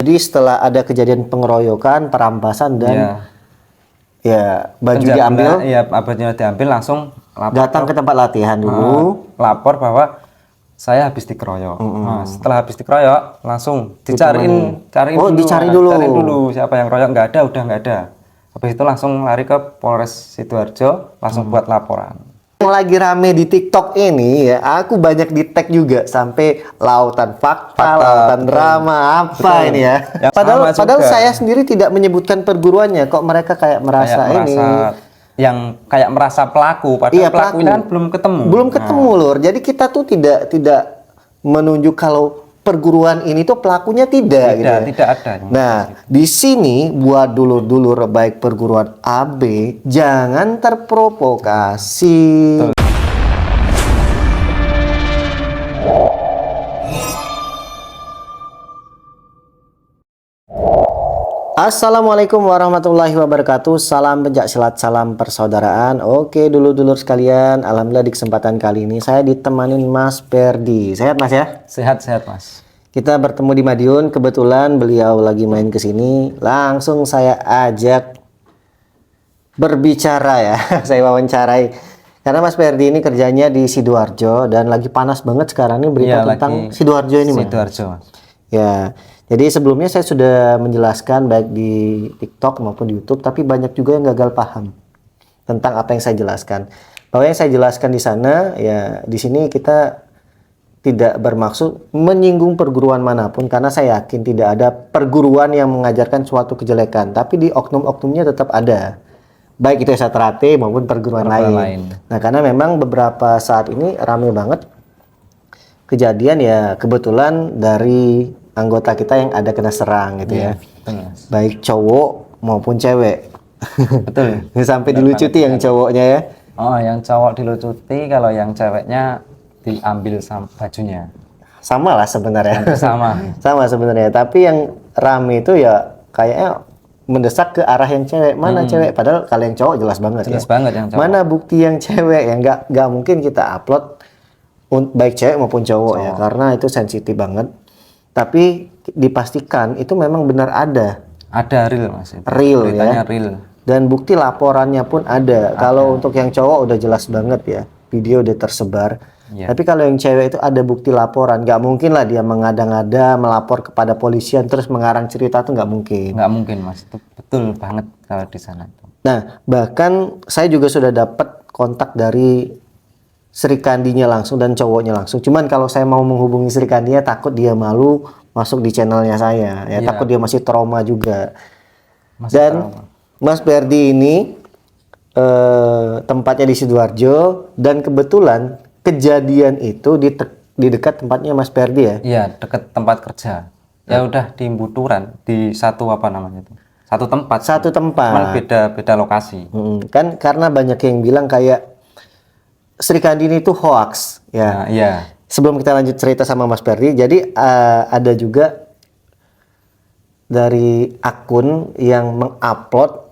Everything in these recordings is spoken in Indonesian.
Jadi setelah ada kejadian pengeroyokan, perampasan dan ya baju diambil, ya bajunya diambil, langsung datang ke tempat latihan dulu, lapor bahwa saya habis dikeroyok. Nah, setelah habis dikeroyok langsung dicariin dicari dulu. Cariin dulu siapa yang keroyok, nggak ada, udah nggak ada. Habis itu langsung lari ke Polres Sidoarjo, langsung buat laporan. Yang lagi rame di TikTok ini ya, aku banyak di tag juga sampai lautan fakta, lautan drama ini ya. Padahal saya sendiri tidak menyebutkan perguruannya, kok mereka kayak merasa pelaku, padahal pelakunya kan belum ketemu. Belum ketemu Lur. Jadi kita tuh tidak menunjuk kalau perguruan ini tuh pelakunya tidak gitu ya. Tidak ada. Nah, di sini buat dulur-dulur baik perguruan AB jangan terprovokasi. Assalamualaikum warahmatullahi wabarakatuh. Salam pencaksilat, salam persaudaraan. Oke dulur-dulur sekalian, alhamdulillah di kesempatan kali ini saya ditemanin Mas Perdi. Sehat Mas ya? Sehat Mas. Kita bertemu di Madiun, kebetulan beliau lagi main ke sini. Langsung saya ajak berbicara ya. Saya wawancarai. Karena Mas Perdi ini kerjanya di Sidoarjo dan lagi panas banget sekarang ini berita tentang Sidoarjo ini Mas. Sidoarjo. Ya. Jadi sebelumnya saya sudah menjelaskan baik di TikTok maupun di YouTube, tapi banyak juga yang gagal paham tentang apa yang saya jelaskan. Bahwa yang saya jelaskan di sana, ya di sini kita tidak bermaksud menyinggung perguruan manapun, karena saya yakin tidak ada perguruan yang mengajarkan suatu kejelekan, tapi di oknum-oknumnya tetap ada, baik itu Satrate maupun perguruan lain. Nah, karena memang beberapa saat ini rame banget kejadian ya, kebetulan dari anggota kita yang ada kena serang gitu ya. Baik cowok maupun cewek. Betul. Sampai dilucuti yang cowoknya ya. Oh, yang cowok dilucuti, kalau yang ceweknya diambil bajunya. Sama lah sebenarnya. Sama sebenarnya. Tapi yang rame itu ya kayaknya mendesak ke arah yang cewek. Mana cewek? Padahal kalau yang cowok jelas banget. Jelas banget yang cowok. Mana bukti yang cewek? Yang nggak mungkin kita upload baik cewek maupun cowok ya, karena itu sensitif banget. Tapi dipastikan itu memang benar ada real Mas. Real ya. Real. Dan bukti laporannya pun ada. Kalau untuk yang cowok udah jelas banget ya, video udah tersebar. Tapi kalau yang cewek itu ada bukti laporan, nggak mungkin lah dia mengada-ngada melapor kepada polisian terus mengarang cerita, tuh nggak mungkin. Nggak mungkin Mas, itu betul banget kalau di sana. Nah, bahkan saya juga sudah dapat kontak dari Sri Kandinya langsung dan cowoknya langsung. Cuman kalau saya mau menghubungi Sri Kandinya takut dia malu masuk di channelnya saya. Ya takut dia masih trauma juga. Mas Perdi ini tempatnya di Sidoarjo dan kebetulan kejadian itu di dekat tempatnya Mas Perdi ya? Iya, dekat tempat kerja. Ya udah di Buturan, di satu tempat. Cuman beda lokasi. Kan karena banyak yang bilang kayak Sri Kandi ini tuh hoax ya. Sebelum kita lanjut cerita sama Mas Perdi, jadi ada juga dari akun yang mengupload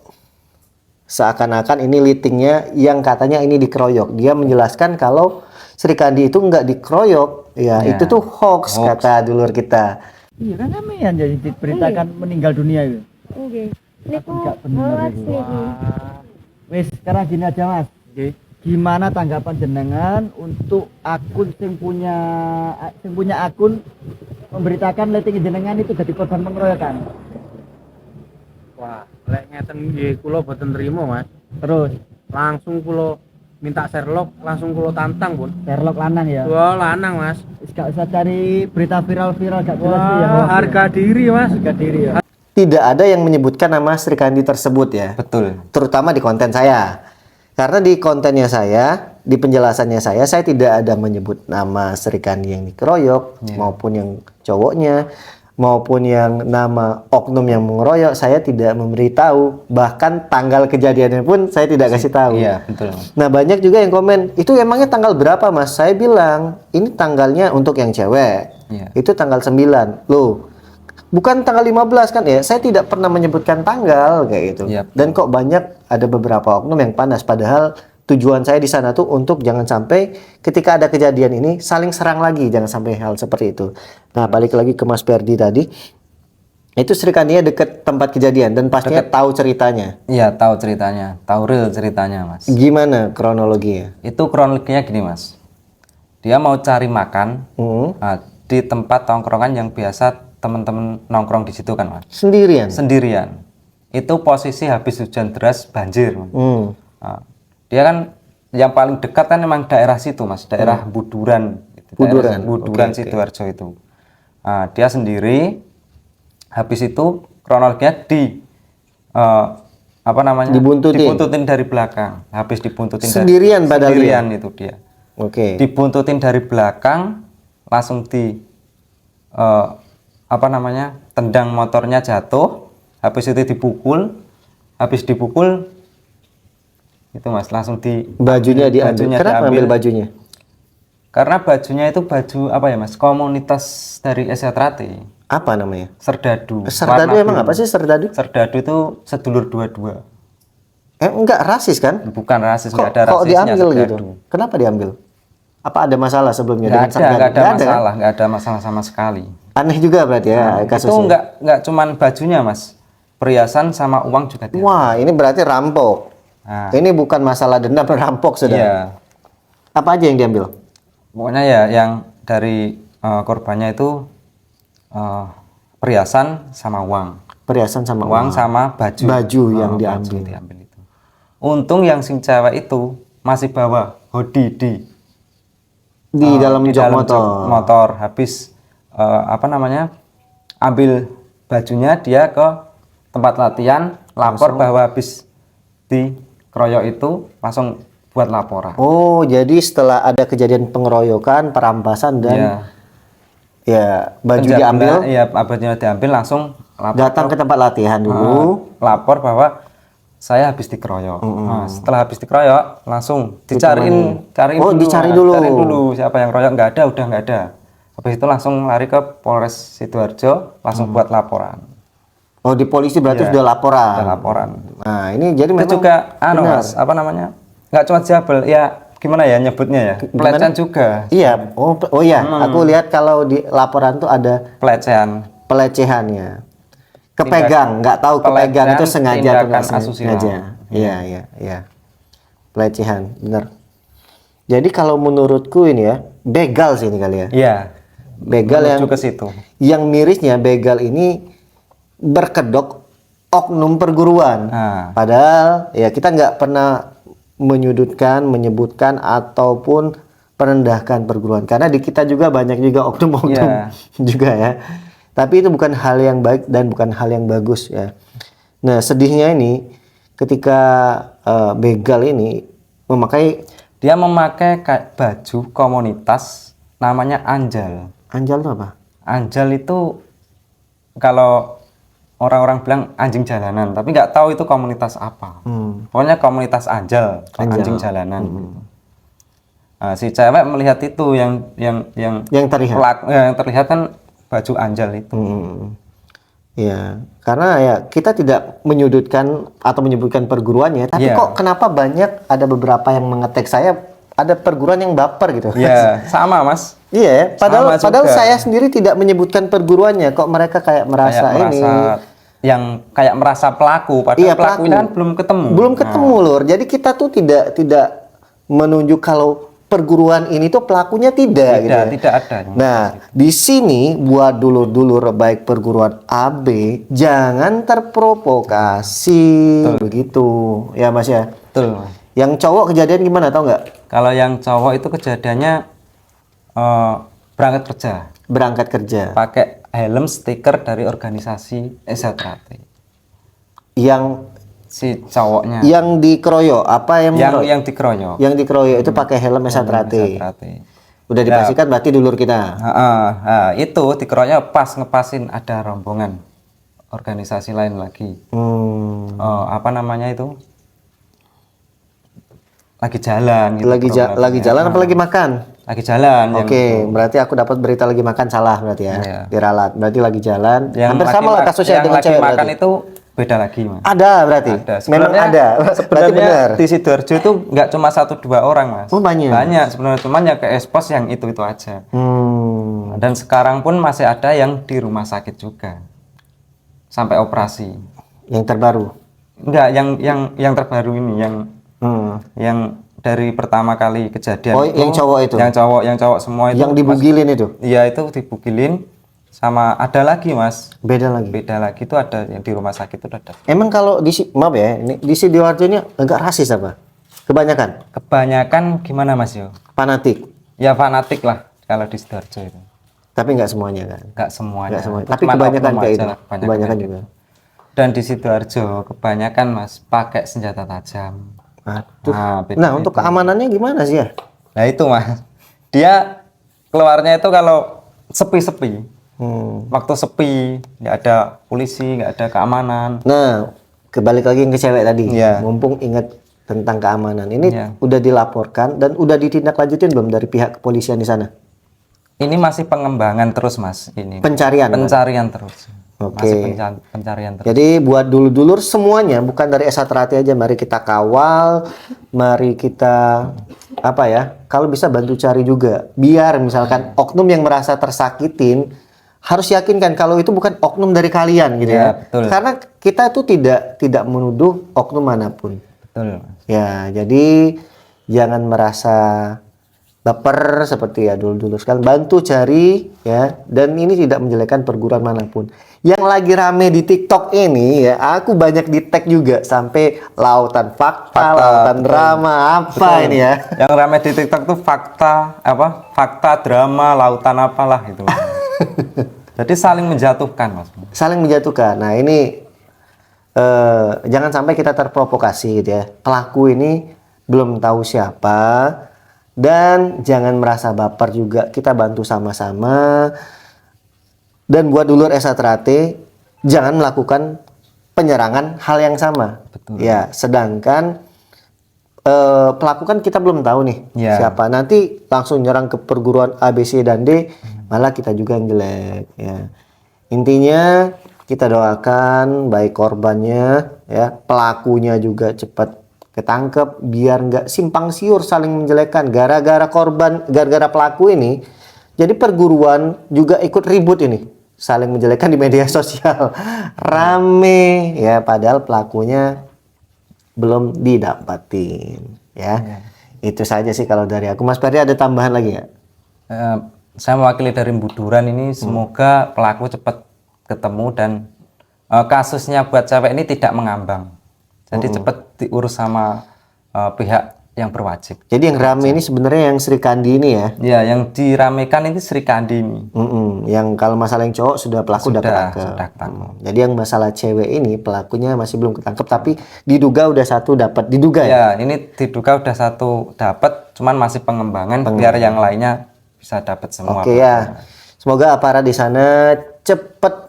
seakan-akan ini litingnya yang katanya ini dikeroyok. Dia menjelaskan kalau Sri Kandi itu nggak dikeroyok, itu tuh hoax kata dulur kita. Iya kan namanya jadi diberitakan meninggal dunia itu. Oke. Niku hoax niku. Wis, sekarang gini aja Mas. Gimana tanggapan jenengan untuk akun sing punya akun memberitakan letting jenengan itu jadi korban pengeroyokan? Wah, lek ngeten nggih kula boten trima, Mas. Terus langsung kula minta Sherlock, langsung kula tantang, Pun. Sherlock lanang ya? Wah, lanang, Mas. Gak usah cari berita viral gak jelas ya. Harga diri, Mas. Harga diri ya. Tidak ada yang menyebutkan nama Sri Kandi tersebut ya. Betul. Terutama di konten saya. Karena di kontennya saya, di penjelasannya saya tidak ada menyebut nama Sri Kandi yang dikeroyok, maupun yang cowoknya, maupun yang nama oknum yang mengeroyok, saya tidak memberitahu. Bahkan tanggal kejadiannya pun saya tidak kasih tahu. Iya, betul. Nah, banyak juga yang komen, itu emangnya tanggal berapa Mas? Saya bilang, ini tanggalnya untuk yang cewek. Itu tanggal 9. Loh, bukan tanggal 15 kan ya? Saya tidak pernah menyebutkan tanggal kayak gitu. Dan kok banyak ada beberapa oknum yang panas, padahal tujuan saya di sana tuh untuk jangan sampai ketika ada kejadian ini saling serang lagi, jangan sampai hal seperti itu. Nah, balik lagi ke Mas Perdi tadi. Itu Sri Kandi deket tempat kejadian dan pastinya tahu ceritanya. Iya, tahu ceritanya, tahu real ceritanya, Mas. Gimana kronologinya? Itu kronologinya gini, Mas. Dia mau cari makan di tempat tongkrongan yang biasa teman-teman nongkrong di situ kan, Mas. Sendirian. Sendirian. Itu posisi habis hujan deras, banjir, Mas. Nah, dia kan yang paling dekat kan memang daerah situ, Mas, daerah Buduran. Buduran. Buduran Sidoarjo itu. Nah, dia sendiri. Habis itu kronologinya dibuntutin dari belakang. Habis dibuntutin sendirian padahal sendirian itu dia. Oke. Dibuntutin dari belakang, langsung tendang motornya jatuh. Habis itu dipukul. Habis dipukul itu, Mas, langsung bajunya diambil. Kenapa ambil bajunya? Karena bajunya itu baju apa ya, Mas? Komunitas dari Esatrate. Apa namanya? Serdadu. Serdadu emang apa sih Serdadu? Serdadu itu sedulur dua-dua. Enggak rasis kan? Bukan rasis, Kok, enggak ada kok rasisnya diambil Serdadu. gitu? Kenapa diambil? Apa ada masalah sebelumnya Enggak dengan Serdadu? ada Nggak masalah, kan? enggak ada masalah sama sekali. Aneh juga berarti ya kasusnya. Itu enggak cuman bajunya, Mas. Perhiasan sama uang juga diambil. Wah, ini berarti rampok. Nah, Ini bukan masalah dendam, rampok sudah. iya. Apa aja yang diambil? Pokoknya ya yang dari korbannya itu perhiasan sama uang. Perhiasan sama Uang sama baju. Baju yang Baju diambil. diambil itu. Untung yang sing cewek itu masih bawa hoodie Di dalam jok motor. motor. Habis ambil bajunya, dia ke tempat latihan, lapor bahwa habis dikeroyok itu langsung buat laporan. Oh, jadi setelah ada kejadian pengeroyokan, perampasan dan Iya. ya baju Penjabla- diambil, Iya, bajunya diambil, langsung lapor, datang ke tempat latihan dulu. lapor bahwa saya habis dikeroyok. Nah, setelah habis dikeroyok langsung cariin Oh, dulu, dicari dulu. cariin dulu siapa yang keroyok. Nggak ada, udah nggak ada. Habis itu langsung lari ke Polres Sidoarjo, langsung buat laporan. Oh, di polisi berarti Iya, sudah laporan. Ada laporan. Nah, ini jadi Itu memang juga benar. Mas, nggak cuma jabel, ya gimana ya nyebutnya ya, pelecehan juga. Iya, oh iya, aku lihat kalau di laporan tuh ada Pelecehan. pelecehannya. Kepegang, nggak tahu kepegang itu sengaja atau nggak tindakan asusila. sengaja. Iya. Pelecehan, benar. Jadi kalau menurutku ini ya, begal sih ini kali ya. Iya. Begal yang Menuju ke situ. yang mirisnya begal ini berkedok oknum perguruan. Nah. Padahal ya kita nggak pernah menyudutkan, menyebutkan ataupun merendahkan perguruan karena di kita juga banyak juga oknum-oknum Iya. juga ya. Tapi itu bukan hal yang baik dan bukan hal yang bagus ya. Nah, sedihnya ini ketika begal ini Dia memakai kayak baju komunitas namanya Anjal. Anjal itu apa? Anjal itu kalau orang-orang bilang anjing jalanan, tapi nggak tahu itu komunitas apa. Pokoknya komunitas Anjal, anjing jalanan. Gitu. Nah, si cewek melihat itu yang Yang terlihat. yang terlihat kan baju Anjal itu. Ya, karena ya kita tidak menyudutkan atau menyebutkan perguruannya, tapi Iya. kok kenapa banyak ada beberapa yang mengetek saya ada perguruan yang baper gitu. Iya, sama Mas. Iya, ya. Padahal Sama padahal juga. saya sendiri tidak menyebutkan perguruannya, kok mereka kayak merasa ini. Kayak merasa pelaku, padahal Iya, pelakunya pelaku. kan belum ketemu. Belum ketemu, Lur. Jadi kita tuh tidak menunjuk kalau perguruan ini tuh pelakunya tidak gitu. ya. Tidak ada. Nah, di sini buat dulur-dulur baik perguruan AB jangan terprovokasi begitu. Ya, Mas ya. Betul. Yang cowok kejadian gimana tau nggak? Kalau yang cowok itu kejadiannya berangkat kerja, Berangkat kerja. pakai helm stiker dari organisasi Esatrate. Yang Si cowoknya, dikeroyok apa yang mengeroyok? yang dikeroyok. Yang dikeroyok itu pakai helm Esatrate. Esatrate. Udah dipastikan berarti dulur kita. Itu dikeroyok pas ngepasin ada rombongan organisasi lain lagi. Apa namanya itu? Lagi jalan. Gitu programnya. Lagi jalan apa lagi makan? Lagi jalan. Oke, berarti aku dapat berita lagi makan salah berarti ya. Iya. Diralat. Berarti lagi jalan. Yang Hampir lagi sama lah kasusnya yang dengan lagi cewek makan berarti. itu beda lagi, Mas. Ada berarti. Ada. Memang Sebenarnya- ada. Berarti Sebenarnya benar. di Sidoarjo itu nggak cuma 1-2 orang, Mas. Oh, banyak. Banyak sebenarnya, cuman ya ke expos yang itu aja. Dan sekarang pun masih ada yang di rumah sakit juga. sampai operasi. Yang terbaru. Enggak, yang terbaru ini yang dari pertama kali kejadian. Oh, yang cowok itu. Yang cowok semua itu. Yang dibugilin itu. Iya, itu dibugilin sama ada lagi, Mas. Beda lagi. Beda lagi itu ada yang di rumah sakit itu ada. Emang kalau maaf ya, di Sidoarjo ini agak rasis apa? Kebanyakan gimana, Mas yo? Fanatik. Ya fanatik lah kalau di Sidoarjo itu. Tapi nggak semuanya kan? Nggak semuanya. Nggak semuanya. Itu Tapi cuma kebanyakan oknum kayak aja itu. lah, Kebanyakan juga. Dan di Sidoarjo kebanyakan, Mas, pakai senjata tajam. Aduh. beda Nah, untuk keamanannya gimana sih ya? Nah itu, Mas. Dia keluarnya itu kalau sepi-sepi. Waktu sepi, nggak ada polisi, nggak ada keamanan. Nah, kebalik lagi yang ke cewek tadi. Iya. Mumpung ingat tentang keamanan. Ini Iya. udah dilaporkan dan udah ditindaklanjutin belum dari pihak kepolisian di sana? Ini masih pengembangan terus, Mas. Ini Pencarian. Kan? pencarian terus. Oke. Masih pencarian terus. Jadi buat dulur-dulur semuanya, bukan dari Esa Terati aja, mari kita kawal, mari kita apa ya? Kalau bisa bantu cari juga. Biar misalkan oknum yang merasa tersakitin harus yakinkan kalau itu bukan oknum dari kalian gitu ya. Betul. Karena kita itu tidak menuduh oknum manapun. Betul, Mas. Ya, jadi jangan merasa baper seperti ya dulu-dulu sekalian, bantu cari ya, dan ini tidak menjelekkan perguruan manapun. Yang lagi rame di TikTok ini ya, aku banyak di tag juga sampai lautan fakta, lautan betul. drama apa Betul. ini ya. Yang ramai di TikTok tuh fakta drama lautan apalah itu. Jadi saling menjatuhkan, Mas. Saling menjatuhkan. Nah, ini jangan sampai kita terprovokasi gitu ya. Pelaku ini belum tahu siapa. Dan jangan merasa baper juga, kita bantu sama-sama. Dan buat dulur Esa Terati, jangan melakukan penyerangan hal yang sama. Betul. Ya, sedangkan pelaku kan kita belum tahu nih Ya. siapa. Nanti langsung nyerang ke perguruan A, B, C, dan D, malah kita juga yang jelek. Ya. Intinya kita doakan baik korbannya, ya, pelakunya juga cepat ketangkep biar nggak simpang siur saling menjelekkan gara-gara pelaku ini. Jadi perguruan juga ikut ribut ini, saling menjelekkan di media sosial. Rame ya, padahal pelakunya belum didapatin ya. Itu saja sih kalau dari aku. Mas Ferdi ada tambahan lagi nggak? Saya mewakili dari Buduran ini, semoga pelaku cepat ketemu dan kasusnya buat cewek ini tidak mengambang. Jadi cepat diurus sama pihak yang berwajib. Jadi yang rame ini sebenarnya yang Sri Kandi ini ya. Ya, yang diramekan ini Sri Kandi ini. Yang kalau masalah yang cowok sudah pelaku udah ketangkep. Sudah ketangkep. Jadi yang masalah cewek ini pelakunya masih belum ketangkep, tapi diduga udah satu dapat, diduga ya. Ya, ini diduga udah satu dapat, cuman masih pengembangan biar yang lainnya bisa dapat semua. Oke ya. Semoga aparat di sana cepat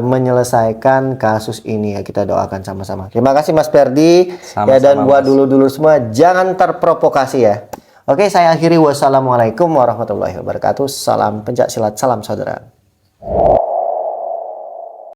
menyelesaikan kasus ini ya, kita doakan sama-sama. Terima kasih Mas Ferdi. Ya, dan buat dulu-dulu semua jangan terprovokasi ya. Oke, saya akhiri. Wassalamualaikum warahmatullahi wabarakatuh. Salam pencak silat, salam saudara.